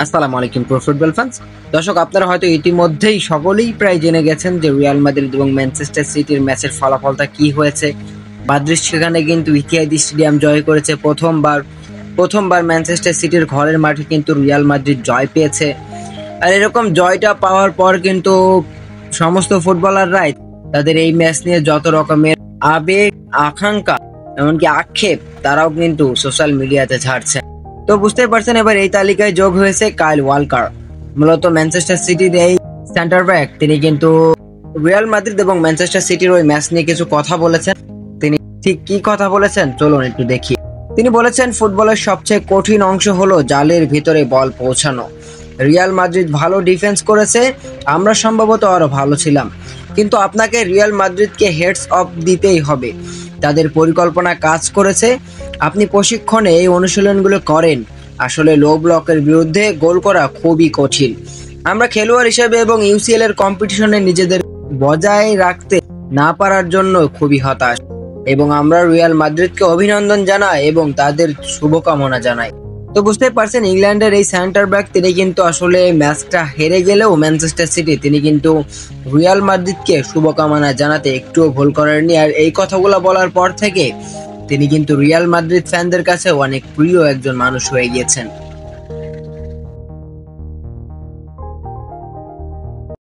আসসালামু আলাইকুম pro football fans. দর্শক, আপনারা হয়তো ইতিমধ্যেই সকলেই প্রায় জেনে গেছেন যে রিয়াল মাদ্রিদ এবং ম্যানচেস্টার সিটির ম্যাচের ফলাফলটা কি হয়েছে। মাদ্রিদ সেখানে কিন্তু ইতিহাদি স্টেডিয়াম জয় করেছে প্রথমবার ম্যানচেস্টার সিটির ঘরের মাঠে কিন্তু রিয়াল মাদ্রিদ জয় পেয়েছে। আর এরকম জয়টা পাওয়ার পর কিন্তু সমস্ত ফুটবলাররাই তাদের এই ম্যাচ নিয়ে যত রকমের আবেগ, আকাঙ্ক্ষা, এমনকি আক্ষেপ তারাও কিন্তু সোশ্যাল মিডিয়াতে ছাড়ছে। তো বুঝতেই পারছেন, এবার এই তালিকায় যোগ হয়েছে কাইল ওয়ালকার। মূলত ম্যানচেস্টার সিটির এই সেন্টার ব্যাক, তিনি কিন্তু রিয়াল মাদ্রিদ এবং ম্যানচেস্টার সিটির ওই ম্যাচ নিয়ে কিছু কথা বলেছেন। তিনি ঠিক কি কথা বলেছেন চলুন একটু দেখি। তিনি বলেছেন, ফুটবলের সবচেয়ে কঠিন অংশ হলো জালের ভিতরে বল পৌঁছানো। রিয়াল মাদ্রিদ ভালো ডিফেন্স করেছে, আমরা সম্ভবত আরো ভালো ছিলাম, কিন্তু আপনাকে রিয়াল মাদ্রিদকে হেডস অফ দিতেই হবে। তাদের পরিকল্পনা কাজ করেছে। আপনি প্রশিক্ষণে এই অনুশীলনগুলো করেন। আসলে লো ব্লকের বিরুদ্ধে গোল করা খুবই কঠিন। আমরা খেলোয়াড় হিসেবে এবং ইউসিএল এর কম্পিটিশনে নিজেদের বজায় রাখতে না পারার জন্য খুবই হতাশ, এবং আমরা রিয়াল মাদ্রিদকে অভিনন্দন জানাই এবং তাদের শুভকামনা জানাই। তো বুঝতেই পারছেন, ইংল্যান্ডের এই সেন্টার ব্যাক তিনি কিন্তু আসলে ম্যাচটা হেরে গেলেও ম্যানচেস্টার সিটি তিনি কিন্তু রিয়াল মাদ্রিদকে শুভকামনা জানাতে একটুও ভুল করেননি। আর এই কথাগুলো বলার পর থেকে তিনি কিন্তু রিয়াল মাদ্রিদ ফ্যানদের কাছে অনেক প্রিয় একজন মানুষ হয়ে গিয়েছেন।